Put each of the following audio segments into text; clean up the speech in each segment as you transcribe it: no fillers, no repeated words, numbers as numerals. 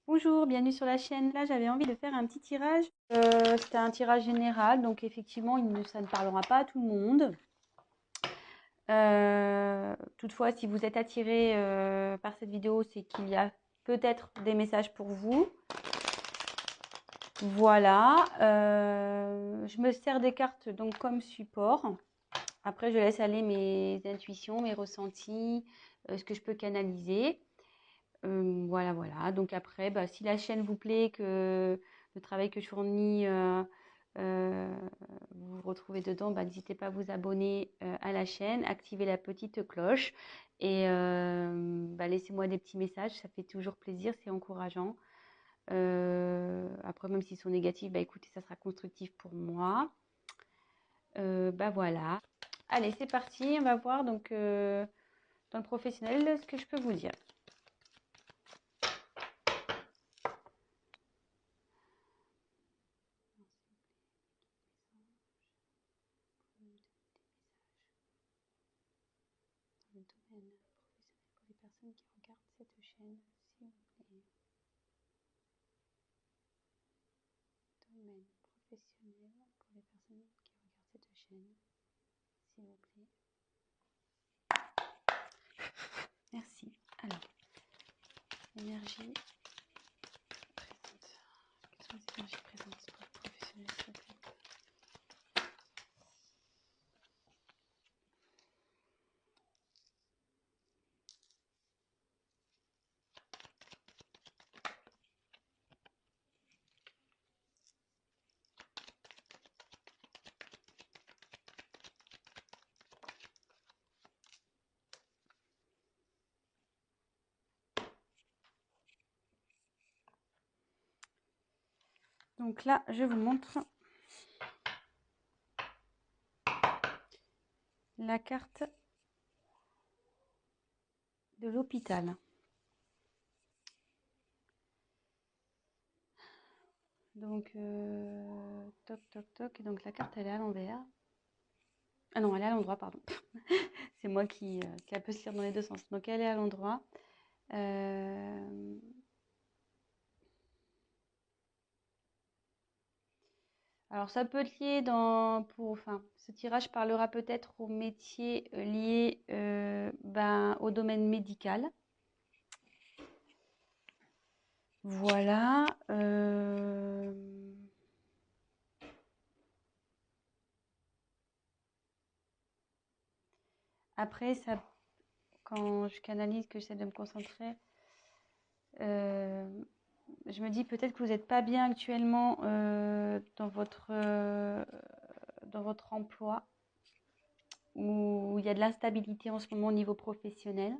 Bonjour, bienvenue sur la chaîne. Là, j'avais envie de faire un petit tirage. C'était un tirage général, donc effectivement, ça ne parlera pas à tout le monde. Toutefois, si vous êtes attiré par cette vidéo, c'est qu'il y a peut-être des messages pour vous. Voilà. Je me sers des cartes donc comme support. Après, je laisse aller mes intuitions, mes ressentis, ce que je peux canaliser. Voilà, voilà. Donc après, si la chaîne vous plaît, que le travail que je fournis, vous vous retrouvez dedans, n'hésitez pas à vous abonner à la chaîne, activer la petite cloche et laissez-moi des petits messages, ça fait toujours plaisir, c'est encourageant. Après, même s'ils sont négatifs, écoutez, ça sera constructif pour moi. Voilà. Allez, c'est parti, on va voir donc dans le professionnel ce que je peux vous dire. Le domaine professionnel pour les personnes qui regardent cette chaîne, s'il vous plaît. Domaine professionnel pour les personnes qui regardent cette chaîne, s'il vous plaît. Merci. Alors, énergie présente. Quelles sont les énergies présentes pour le professionnel, s'il vous plaît? Donc là, je vous montre la carte de l'hôpital. Donc, toc, toc, toc. Et donc, la carte, elle est à l'envers. Ah non, elle est à l'endroit, pardon. C'est moi qui a peut se lire dans les deux sens. Donc, elle est à l'endroit. Alors, ça peut être lié ce tirage parlera peut-être aux métiers liés au domaine médical. Voilà. Après, quand je canalise, que j'essaie de me concentrer, je me dis peut-être que vous n'êtes pas bien actuellement dans votre emploi, où il y a de l'instabilité en ce moment au niveau professionnel.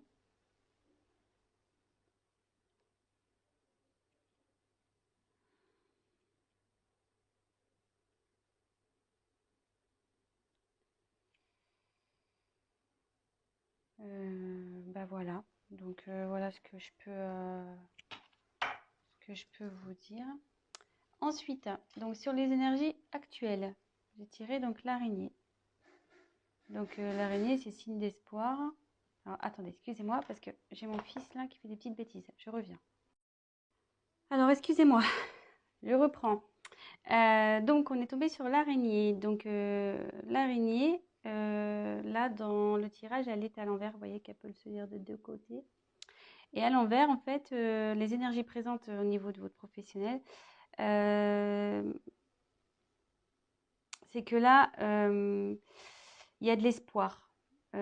Voilà. Donc voilà ce que je peux vous dire. Ensuite, donc sur les énergies actuelles, j'ai tiré donc l'araignée. Donc l'araignée, c'est signe d'espoir. Alors attendez, excusez-moi parce que j'ai mon fils là qui fait des petites bêtises. Je reviens. Alors excusez-moi, je reprends. Donc on est tombé sur l'araignée. Donc l'araignée, là dans le tirage, elle est à l'envers. Vous voyez qu'elle peut se lire de deux côtés. Et à l'envers, en fait, les énergies présentes au niveau de votre professionnel, c'est que là, il y a de l'espoir. Il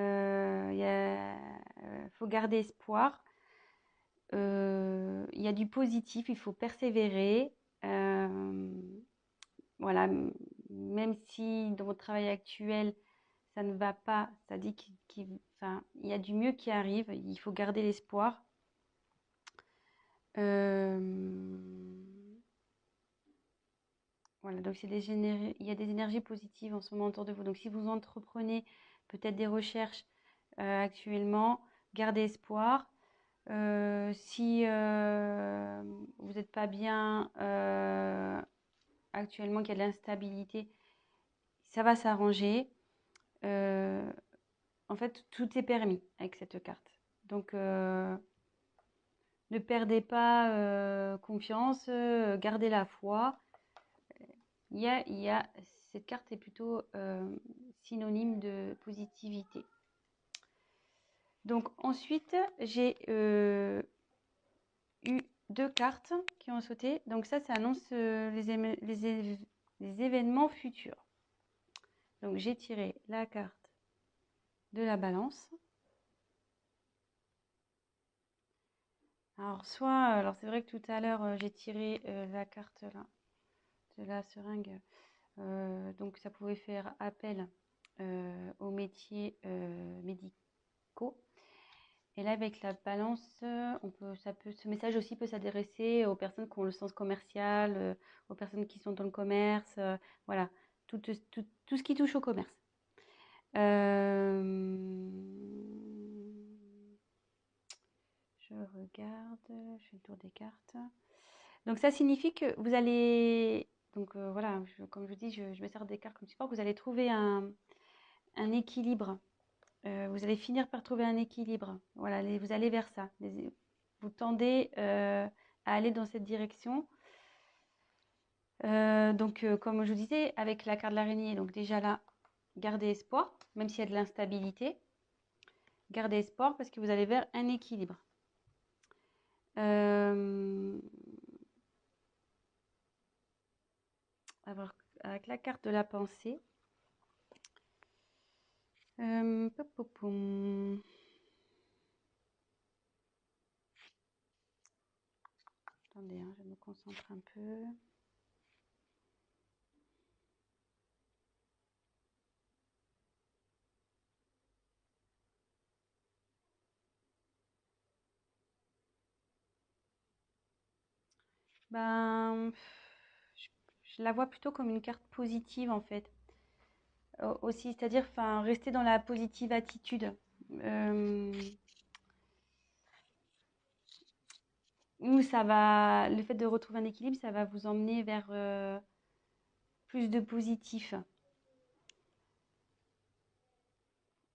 faut garder espoir. Il y a du positif, il faut persévérer. Voilà, même si dans votre travail actuel, ça ne va pas, ça dit il y a du mieux qui arrive, il faut garder l'espoir. Voilà, donc il y a des énergies positives en ce moment autour de vous. Donc si vous entreprenez peut-être des recherches actuellement, gardez espoir. Si vous n'êtes pas bien actuellement, qu'il y a de l'instabilité, ça va s'arranger. En fait, tout est permis avec cette carte. Donc, ne ne perdez pas confiance, gardez la foi. Cette carte est plutôt synonyme de positivité. Donc ensuite, j'ai eu 2 cartes qui ont sauté. Donc ça annonce les événements futurs. Donc j'ai tiré la carte de la balance. Alors c'est vrai que tout à l'heure j'ai tiré la carte là, de la seringue. Donc ça pouvait faire appel aux métiers médicaux. Et là, avec la balance, ce message aussi peut s'adresser aux personnes qui ont le sens commercial, aux personnes qui sont dans le commerce, voilà, tout ce qui touche au commerce. Je regarde, je fais le tour des cartes. Donc ça signifie que vous allez, donc voilà, comme je vous dis, je me sers des cartes comme support, vous allez trouver un équilibre. Vous allez finir par trouver un équilibre. Voilà, vous allez vers ça. Vous tendez à aller dans cette direction. Donc, comme je vous disais, avec la carte de l'araignée, donc déjà là, gardez espoir, même s'il y a de l'instabilité. Gardez espoir parce que vous allez vers un équilibre. Avec la carte de la pensée. Attendez, hein, je me concentre un peu. Ben, je la vois plutôt comme une carte positive en fait. Aussi, c'est-à-dire rester dans la positive attitude. Où le fait de retrouver un équilibre, ça va vous emmener vers plus de positif.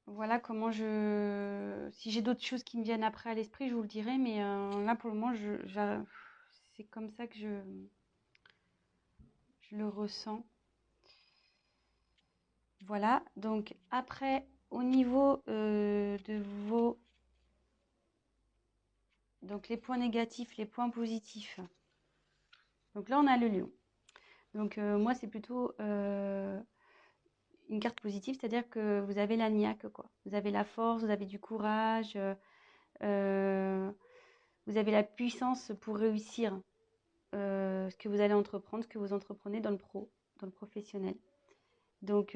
Voilà comment si j'ai d'autres choses qui me viennent après à l'esprit, je vous le dirai, mais là pour le moment, c'est comme ça que je le ressens. Voilà, donc après, au niveau de vos... Donc les points négatifs, les points positifs. Donc là, on a le lion. Donc moi, c'est plutôt une carte positive, c'est-à-dire que vous avez la niaque, quoi. Vous avez la force, vous avez du courage, vous avez la puissance pour réussir ce que vous allez entreprendre, ce que vous entreprenez dans le professionnel. Donc,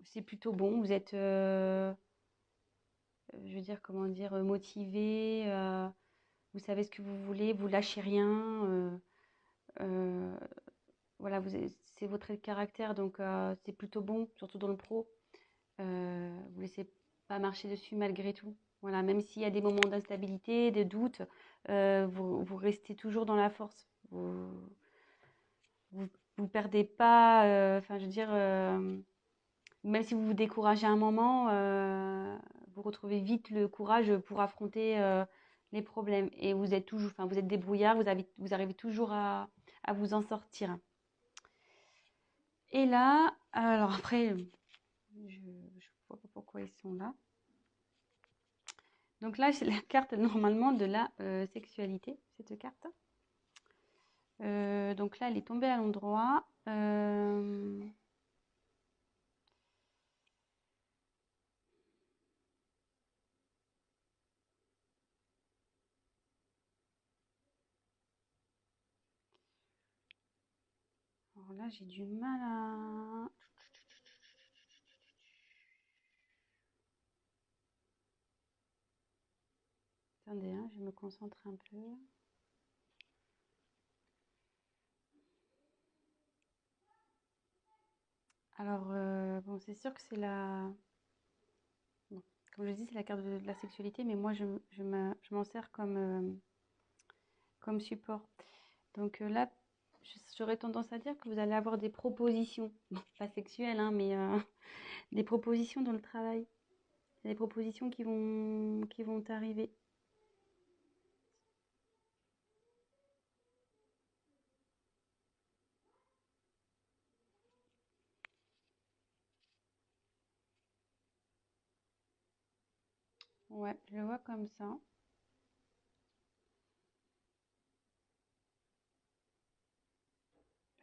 c'est plutôt bon. Vous êtes, je veux dire, comment dire, motivé. Vous savez ce que vous voulez. Vous lâchez rien. Voilà, c'est votre trait de caractère, donc c'est plutôt bon, surtout dans le pro. Vous laissez pas marcher dessus malgré tout. Voilà, même s'il y a des moments d'instabilité, de doute, vous restez toujours dans la force. Vous perdez pas. Je veux dire, même si vous vous découragez un moment, vous retrouvez vite le courage pour affronter les problèmes. Et vous êtes toujours, vous êtes débrouillard, vous arrivez toujours à vous en sortir. Et là, alors après, je vois pas pourquoi ils sont là. Donc là, c'est la carte normalement de la sexualité, cette carte. Donc là, elle est tombée à l'endroit. Alors là, j'ai du mal à... Attendez, hein, je me concentre un peu. Alors, bon, c'est sûr que c'est la... Bon, comme je dis, c'est la carte de la sexualité, mais moi, je m'en sers comme support. Donc là, j'aurais tendance à dire que vous allez avoir des propositions, bon, pas sexuelles, hein, mais des propositions dans le travail. Il y a des propositions qui vont arriver. Ouais, je le vois comme ça.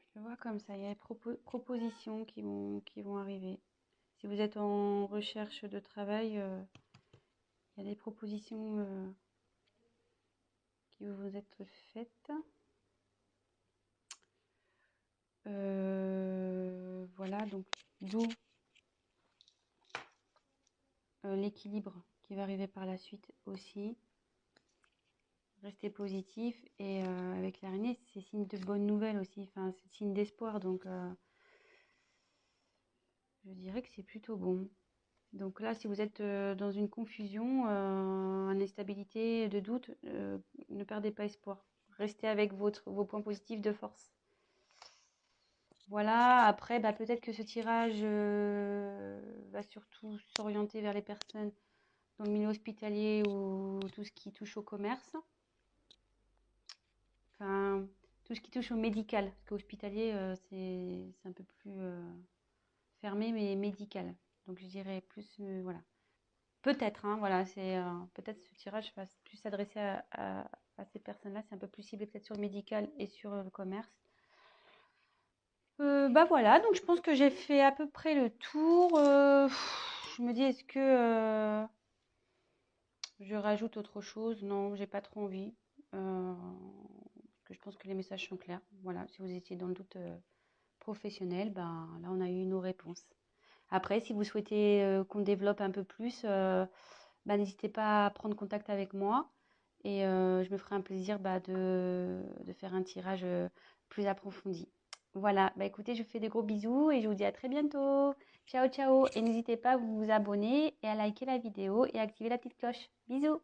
Je le vois comme ça. Il y a des propositions qui vont arriver. Si vous êtes en recherche de travail, il y a des propositions qui vont vous être faites. Voilà, donc d'où l'équilibre qui va arriver par la suite aussi. Restez positif et avec l'araignée, c'est signe de bonnes nouvelles aussi. Enfin, c'est signe d'espoir, donc je dirais que c'est plutôt bon. Donc là, si vous êtes dans une confusion, une instabilité, de doute, ne perdez pas espoir. Restez avec vos points positifs de force. Voilà, après, bah, peut-être que ce tirage va surtout s'orienter vers les personnes dans le milieu hospitalier ou tout ce qui touche au commerce. Enfin, tout ce qui touche au médical. Parce qu'hospitalier, c'est un peu plus fermé, mais médical. Donc je dirais plus, voilà. Peut-être, hein, voilà, peut-être ce tirage va plus s'adresser à ces personnes-là. C'est un peu plus ciblé peut-être sur le médical et sur le commerce. Bah voilà, donc je pense que j'ai fait à peu près le tour. Je me dis, est-ce que je rajoute autre chose? Non, j'ai pas trop envie. Parce que je pense que les messages sont clairs. Voilà, si vous étiez dans le doute professionnel, ben là on a eu nos réponses. Après, si vous souhaitez qu'on développe un peu plus, bah, n'hésitez pas à prendre contact avec moi et je me ferai un plaisir bah, de faire un tirage plus approfondi. Voilà, bah écoutez, je vous fais des gros bisous et je vous dis à très bientôt. Ciao, ciao. Et n'hésitez pas à vous abonner et à liker la vidéo et à activer la petite cloche. Bisous.